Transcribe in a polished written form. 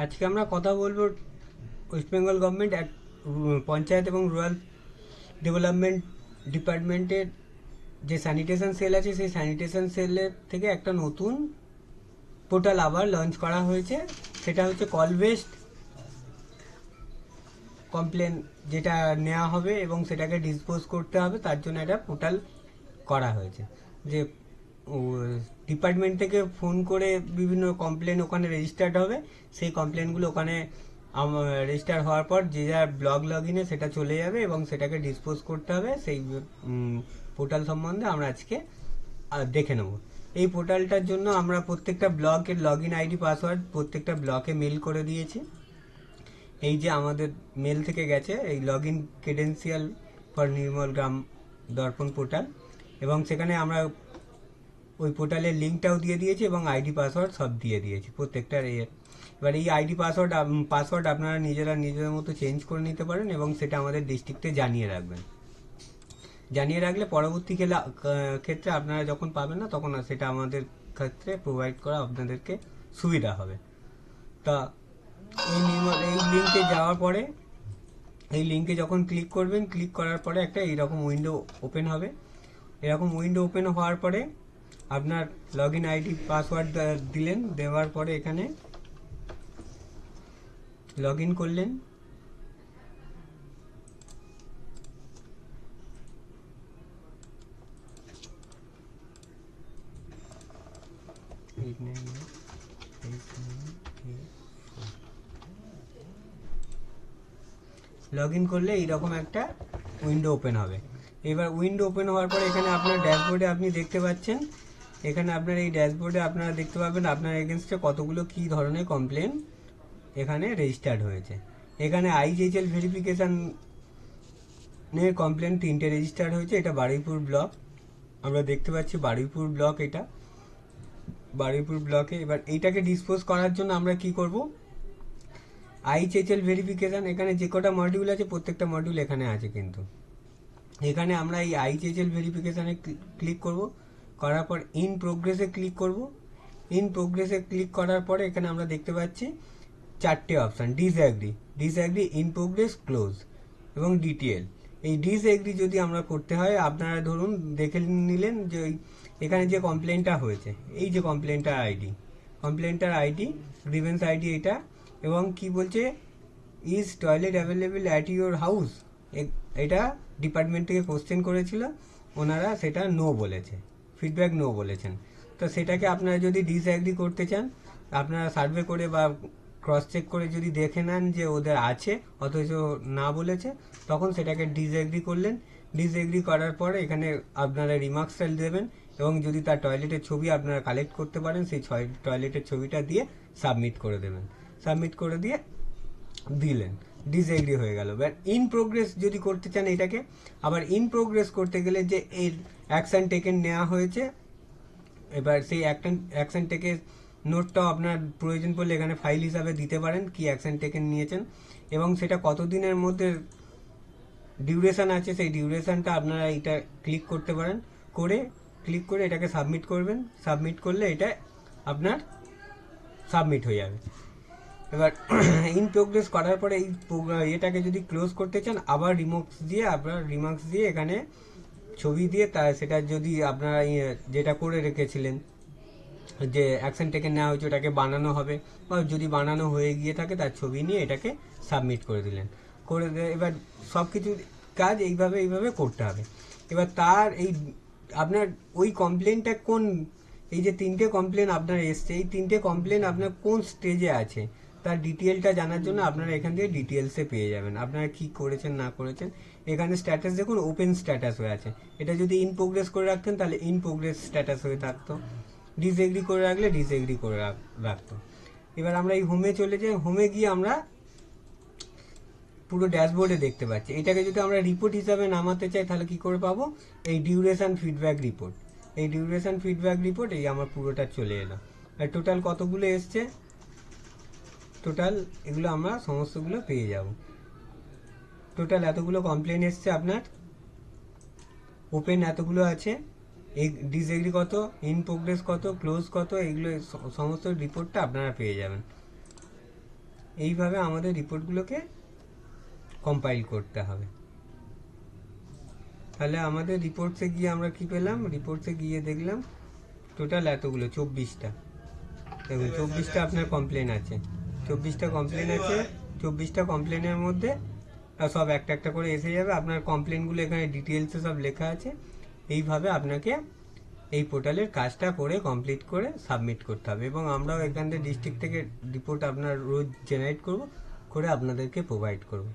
আজকে আমরা কথা বলবো ওয়েস্ট বেঙ্গল গভর্নমেন্ট পঞ্চায়েত এবং রুরাল ডেভেলপমেন্ট ডিপার্টমেন্টের যে স্যানিটেশন সেল আছে সেই স্যানিটেশন সেলের থেকে একটা নতুন পোর্টাল আবার লঞ্চ করা হয়েছে। সেটা হচ্ছে কল বেসড কমপ্লেন, যেটা নেওয়া হবে এবং সেটাকে ডিসপোজ করতে হবে, তার জন্য একটা পোর্টাল করা হয়েছে। যে ডিপার্টমেন্ট থেকে ফোন করে বিভিন্ন কমপ্লেন ওখানে রেজিস্টার্ড হবে, সেই কমপ্লেনগুলো ওখানে রেজিস্টার হওয়ার পর যে যার ব্লগ লগ ইনে সেটা চলে যাবে এবং সেটাকে ডিসপোজ করতে হবে। সেই পোর্টাল সম্বন্ধে আমরা আজকে দেখে নেব। এই পোর্টালটার জন্য আমরা প্রত্যেকটা ব্লকের লগ ইন আইডি পাসওয়ার্ড প্রত্যেকটা ব্লকে মেল করে দিয়েছি। এই যে আমাদের মেল থেকে গেছে এই log in credential for Nirmal gram Darpan portal, এবং সেখানে আমরা ওই পোর্টালের লিঙ্কটাও দিয়ে দিয়েছি এবং আইডি পাসওয়ার্ড সব দিয়ে দিয়েছি প্রত্যেকটার। এবার এই আইডি পাসওয়ার্ড আপনারা নিজেদের মতো চেঞ্জ করে নিতে পারেন এবং সেটা আমাদের ডিস্ট্রিক্টে জানিয়ে রাখবেন। জানিয়ে রাখলে পরবর্তী ক্ষেত্রে আপনারা যখন পাবেন না তখন সেটা আমাদের ক্ষেত্রে প্রোভাইড করা আপনাদেরকে সুবিধা হবে। তা এই লিঙ্কে যাওয়ার পরে এই লিঙ্কে যখন ক্লিক করবেন, ক্লিক করার পরে একটা এইরকম উইন্ডো ওপেন হবে। এরকম উইন্ডো ওপেন হওয়ার পরে আপনার লগ ইন আইডি পাসওয়ার্ড দিলেন, দেওয়ার পরে এখানে লগ ইন করলেন। লগ ইন করলে এইরকম একটা উইন্ডো ওপেন হবে। এবার উইন্ডো ওপেন হওয়ার পরে এখানে আপনার ড্যাশবোর্ডে আপনি দেখতে পাচ্ছেন, এখানে আপনার এই ড্যাশবোর্ডে আপনারা দেখতে পাবেন আপনার এগেনস্টে কতগুলো কি ধরনের কমপ্লেন এখানে রেজিস্টার্ড হয়েছে। এখানে আইজিএইচএল ভেরিফিকেশনের কমপ্লেন 3টে রেজিস্টার্ড হয়েছে। এটা বারুইপুর ব্লক, আমরা দেখতে পাচ্ছি বারুইপুর ব্লক, এটা বারুইপুর ব্লকে। এবার এইটাকে ডিসপোজ করার জন্য আমরা কি করব, আইজিএইচএল ভেরিফিকেশন এখানে যে কটা মডিউল আছে প্রত্যেকটা মডিউল এখানে আছে, কিন্তু এখানে আমরা এই আইজিএইচএল ভেরিফিকেশনে ক্লিক করব। করার পর ইন প্রোগ্রেসে ক্লিক করব। ইন প্রোগ্রেসে ক্লিক করার পরে এখানে আমরা দেখতে পাচ্ছি 4টে option, disagree, in progress, close এবং ডিটেল। এই ডিসঅ্যাগ্রি যদি আমরা করতে হয়, আপনারা ধরুন দেখে নিলেন যে এখানে যে কমপ্লেনটা হয়েছে, এই যে কমপ্লেনটার আইডি গ্রিভেন্স আইডি এটা, এবং কি বলছে, is toilet available at your house, এটা ডিপার্টমেন্ট থেকে কোশ্চেন করেছিল, ওনারা সেটা নো বলেছে, ফিডব্যাক নো বলেছেন। তো সেটাকে আপনারা যদি ডিসঅ্যাগ্রি করতে চান, আপনারা সার্ভে করে বা ক্রস চেক করে যদি দেখে নেন যে ওদের আছে অথচ না বলেছে, তখন সেটাকে ডিসঅ্যাগ্রি করলেন। ডিসঅ্যাগ্রি করার পরে এখানে আপনারা রিমার্কসটা দেবেন এবং যদি তার টয়লেটের ছবি আপনারা কালেক্ট করতে পারেন, সেই টয়লেটের ছবিটা দিয়ে সাবমিট করে দেবেন। সাবমিট করে দিয়ে দিলেন, ডিসএগ্রি হয়ে গেল। এবার ইন প্রোগ্রেস যদি করতে চান এটাকে, আবার ইন প্রোগ্রেস করতে গেলে যে এই অ্যাকশন টেকেন নেওয়া হয়েছে, এবার সেই অ্যাকশন টেকে নোটটাও আপনার প্রয়োজন পড়লে এখানে ফাইল হিসাবে দিতে পারেন কি অ্যাকশন টেকেন নিয়েছেন, এবং সেটা কতদিনের মধ্যে ডিউরেশন আছে সেই ডিউরেশনটা আপনারা এটা ক্লিক করতে পারেন। ক্লিক করে এটাকে সাবমিট করবেন। সাবমিট করলে এটা আপনার সাবমিট হয়ে যাবে। এবার ইন প্রোগ্রেস করার পরে এই এটাকে যদি ক্লোজ করতে চান, আবার রিমার্কস দিয়ে এখানে ছবি দিয়ে সেটা যদি আপনারা যেটা করে রেখেছিলেন যে অ্যাকশন টেকে নেওয়া হয়েছে ওটাকে বানানো হবে, বা যদি বানানো হয়ে গিয়ে থাকে তার ছবি নিয়ে এটাকে সাবমিট করে দিলেন। এবার সব কিছু কাজ এইভাবে করতে হবে। এবার তার আপনার ওই কমপ্লেনটা এই যে 3টে কমপ্লেন আপনার এসছে, এই 3টে কমপ্লেন আপনার কোন স্টেজে আছে তার ডিটেলটা জানার জন্য আপনারা এখান থেকে ডিটেলসে পেয়ে যাবেন আপনারা কি করেছেন না করেছেন। এখানে স্ট্যাটাস দেখুন, ওপেন স্ট্যাটাস হয়ে আছে। এটা যদি ইন প্রোগ্রেস করে রাখতেন তাহলে ইন প্রোগ্রেস স্ট্যাটাস হয়ে থাকতো, ডিসএগ্রি করে রাখলে ডিসএগ্রি করে রাখতো। এবার আমরা এই হোমে চলে যাই। হোমে গিয়ে আমরা পুরো ড্যাশবোর্ডে দেখতে পাচ্ছি। এটাকে যদি আমরা রিপোর্ট হিসাবে নামাতে চাই তাহলে কি করে পাবো, এই ডিউরেশন ফিডব্যাক রিপোর্ট। এই ডিউরেশন ফিডব্যাক রিপোর্ট এই আমার পুরোটা চলে এলো। আর টোটাল কতগুলো এসছে, টোটাল এগুলো আমরা সমস্তগুলো পেয়ে যাব। টোটাল এতগুলো কমপ্লেন এসছে আপনার, ওপেন এতগুলো আছে, এই ডিসএগ্রি কত, ইন প্রোগ্রেস কত, ক্লোজ কত, এইগুলো সমস্ত রিপোর্টটা আপনারা পেয়ে যাবেন। এইভাবে আমাদের রিপোর্টগুলোকে কম্পাইল করতে হবে। তাহলে আমাদের রিপোর্টসে গিয়ে আমরা কি পেলাম, রিপোর্টসে গিয়ে দেখলাম টোটাল এতগুলো 24টা। দেখুন 24টা আপনার কমপ্লেন আছে, 24টা কমপ্লেন আছে। 24টা কমপ্লেনের মধ্যে সব একটা একটা করে এসে যাবে। আপনার কমপ্লেনগুলো এখানে ডিটেলসে সব লেখা আছে। এইভাবে আপনাকে এই পোর্টালের কাজটা করে কমপ্লিট করে সাবমিট করতে হবে, এবং আমরাও এখান থেকে ডিস্ট্রিক্ট থেকে রিপোর্ট আপনার রোজ জেনারেট করব, করে আপনাদেরকে প্রোভাইড করব।